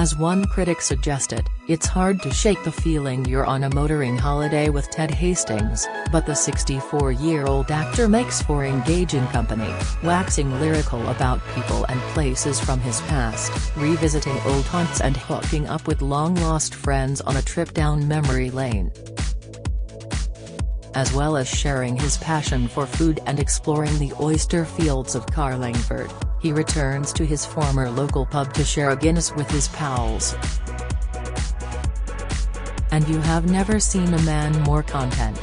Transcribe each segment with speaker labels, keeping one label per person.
Speaker 1: As one critic suggested, it's hard to shake the feeling you're on a motoring holiday with Ted Hastings, but the 64-year-old actor makes for engaging company, waxing lyrical about people and places from his past, revisiting old haunts and hooking up with long-lost friends on a trip down memory lane. As well as sharing his passion for food and exploring the oyster fields of Carlingford, he returns to his former local pub to share a Guinness with his pals. And you have never seen a man more content.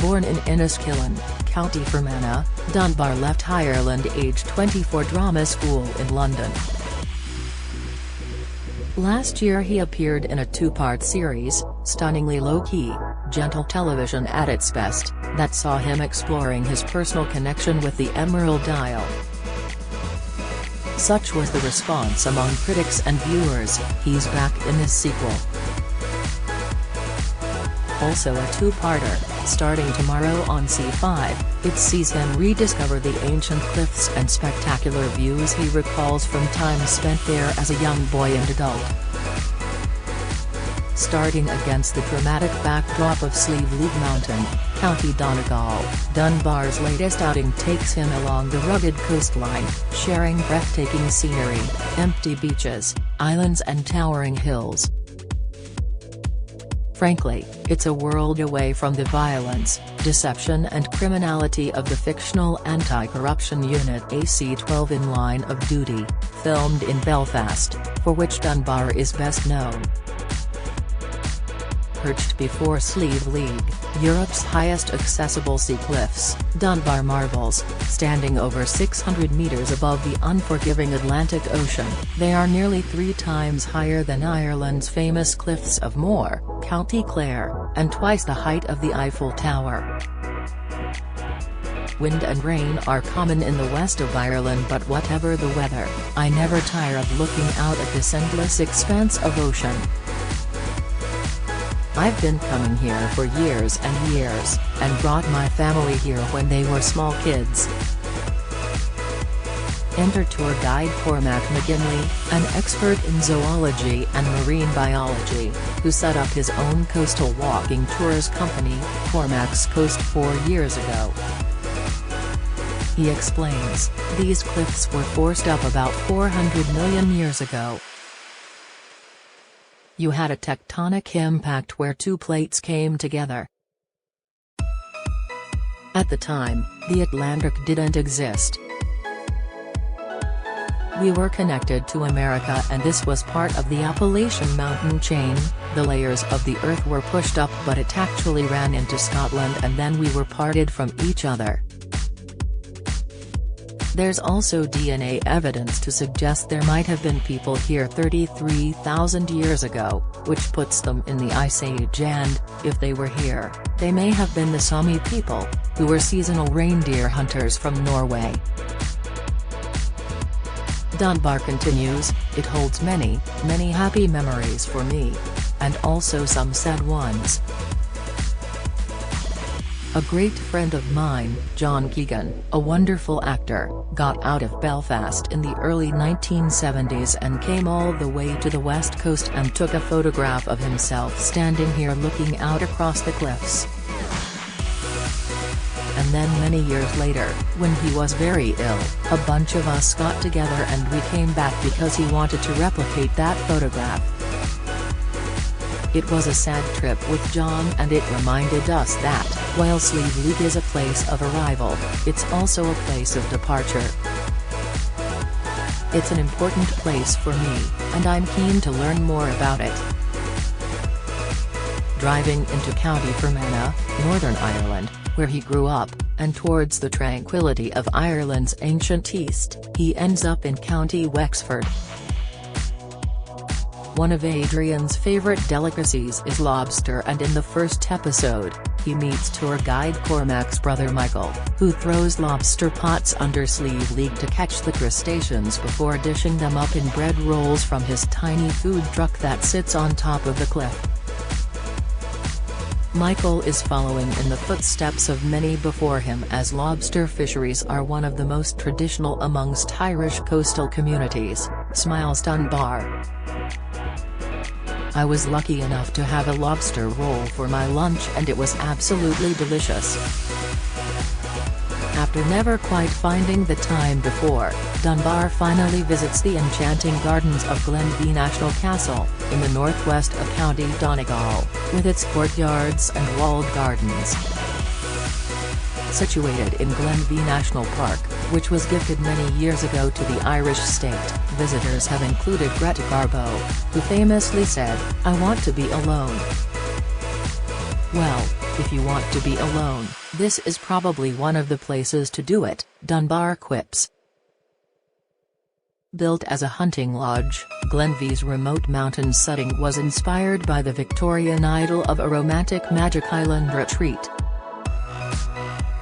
Speaker 1: Born in Enniskillen, County Fermanagh, Dunbar left Ireland aged 24 drama school in London. Last year he appeared in a two-part series, stunningly low-key, gentle television at its best, that saw him exploring his personal connection with the Emerald Isle. Such was the response among critics and viewers, he's back in this sequel. Also a two-parter, starting tomorrow on C5, it sees him rediscover the ancient cliffs and spectacular views he recalls from time spent there as a young boy and adult. Starting against the dramatic backdrop of Slieve League Mountain, County Donegal, Dunbar's latest outing takes him along the rugged coastline, sharing breathtaking scenery, empty beaches, islands and towering hills. Frankly, it's a world away from the violence, deception and criminality of the fictional anti-corruption unit AC-12 in Line of Duty, filmed in Belfast, for which Dunbar is best known. Perched before Slieve League, Europe's highest accessible sea cliffs, Dunbar marvels, standing over 600 metres above the unforgiving Atlantic Ocean, they are nearly 3 times higher than Ireland's famous Cliffs of Moher, County Clare, and twice the height of the Eiffel Tower. Wind and rain are common in the west of Ireland, but whatever the weather, I never tire of looking out at this endless expanse of ocean. I've been coming here for years and years, and brought my family here when they were small kids. Enter tour guide Cormac McGinley, an expert in zoology and marine biology, who set up his own coastal walking tours company, Cormac's Coast 4 years ago. He explains, these cliffs were forced up about 400 million years ago. You had a tectonic impact where 2 plates came together. At the time, the Atlantic didn't exist. We were connected to America and this was part of the Appalachian mountain chain, the layers of the earth were pushed up but it actually ran into Scotland and then we were parted from each other. There's also DNA evidence to suggest there might have been people here 33,000 years ago, which puts them in the Ice Age and, if they were here, they may have been the Sami people, who were seasonal reindeer hunters from Norway. Dunbar continues, it holds many, many happy memories for me. And also some sad ones. A great friend of mine, John Keegan, a wonderful actor, got out of Belfast in the early 1970s and came all the way to the west coast and took a photograph of himself standing here looking out across the cliffs. And then many years later, when he was very ill, a bunch of us got together and we came back because he wanted to replicate that photograph. It was a sad trip with John and it reminded us that, while Slieve League is a place of arrival, it's also a place of departure. It's an important place for me, and I'm keen to learn more about it. Driving into County Fermanagh, Northern Ireland, where he grew up, and towards the tranquility of Ireland's ancient east, he ends up in County Wexford. One of Adrian's favourite delicacies is lobster, and in the first episode, he meets tour guide Cormac's brother Michael, who throws lobster pots under Slieve League to catch the crustaceans before dishing them up in bread rolls from his tiny food truck that sits on top of the cliff. Michael is following in the footsteps of many before him, as lobster fisheries are one of the most traditional amongst Irish coastal communities, smiles Dunbar. "I was lucky enough to have a lobster roll for my lunch and it was absolutely delicious." After never quite finding the time before, Dunbar finally visits the enchanting gardens of Glenview National Castle, in the northwest of County Donegal, with its courtyards and walled gardens. Situated in Glenview National Park, which was gifted many years ago to the Irish state, visitors have included Greta Garbo, who famously said, "I want to be alone." Well, if you want to be alone, this is probably one of the places to do it, Dunbar quips. Built as a hunting lodge, Glenview's remote mountain setting was inspired by the Victorian idyll of a romantic magic island retreat.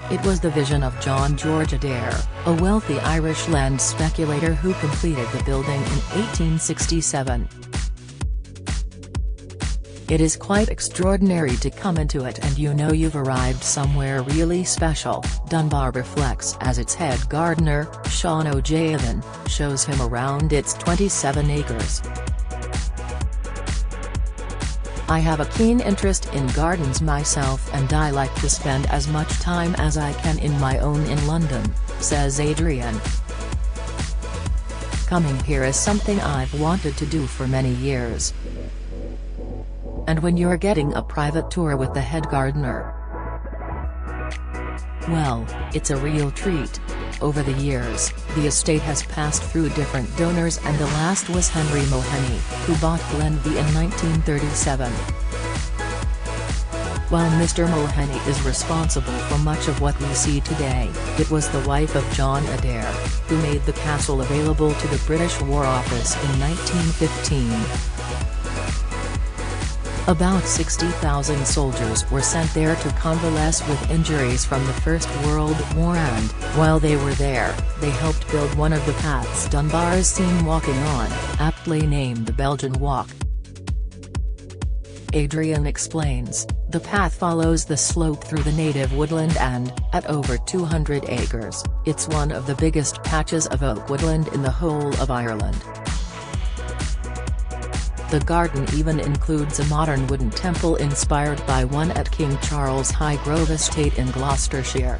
Speaker 1: It was the vision of John George Adair, a wealthy Irish land speculator who completed the building in 1867. "It is quite extraordinary to come into it and you know you've arrived somewhere really special," Dunbar reflects as its head gardener, Sean O'Javan, shows him around its 27 acres. "I have a keen interest in gardens myself and I like to spend as much time as I can in my own in London," says Adrian. "Coming here is something I've wanted to do for many years." And when you're getting a private tour with the head gardener, well, it's a real treat. Over the years, the estate has passed through different donors and the last was Henry Mulhenny, who bought Glenview in 1937. While Mr. Mulhenny is responsible for much of what we see today, it was the wife of John Adair, who made the castle available to the British War Office in 1915. About 60,000 soldiers were sent there to convalesce with injuries from the First World War and, while they were there, they helped build one of the paths Dunbar is seen walking on, aptly named the Belgian Walk. Adrian explains, "The path follows the slope through the native woodland and, at over 200 acres, it's one of the biggest patches of oak woodland in the whole of Ireland." The garden even includes a modern wooden temple inspired by one at King Charles Highgrove Estate in Gloucestershire.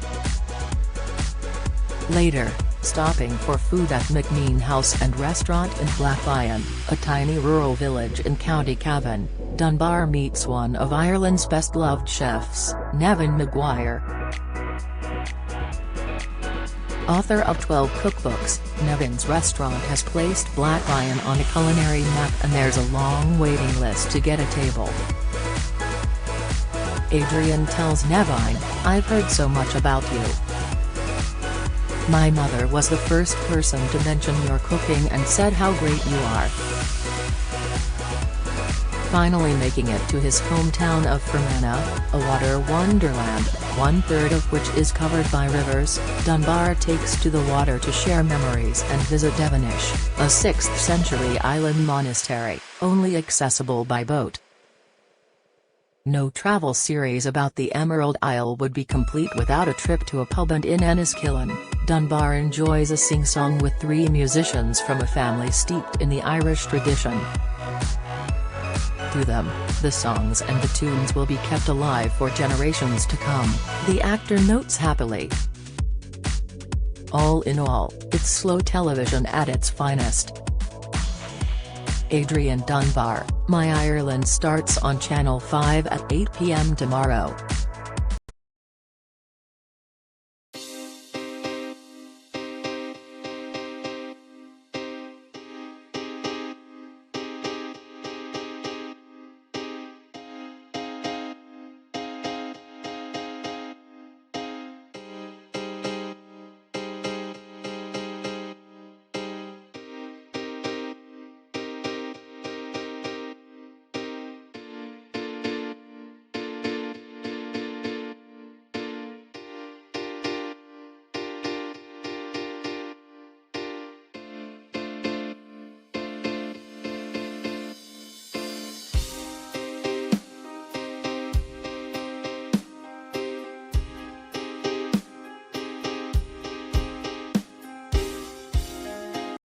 Speaker 1: Later, stopping for food at McMean House and Restaurant in Blacklion, a tiny rural village in County Cavan, Dunbar meets one of Ireland's best-loved chefs, Nevin Maguire. Author of 12 cookbooks, Nevin's restaurant has placed Blacklion on a culinary map and there's a long waiting list to get a table. Adrian tells Nevin, "I've heard so much about you. My mother was the first person to mention your cooking and said how great you are." Finally making it to his hometown of Fermanagh, a water wonderland, one-third of which is covered by rivers, Dunbar takes to the water to share memories and visit Devonish, a 6th-century island monastery, only accessible by boat. No travel series about the Emerald Isle would be complete without a trip to a pub and inn in Enniskillen. Dunbar enjoys a sing-song with 3 musicians from a family steeped in the Irish tradition. Through them, the songs and the tunes will be kept alive for generations to come, the actor notes happily. All in all, it's slow television at its finest. Adrian Dunbar, My Ireland starts on Channel 5 at 8 p.m. tomorrow.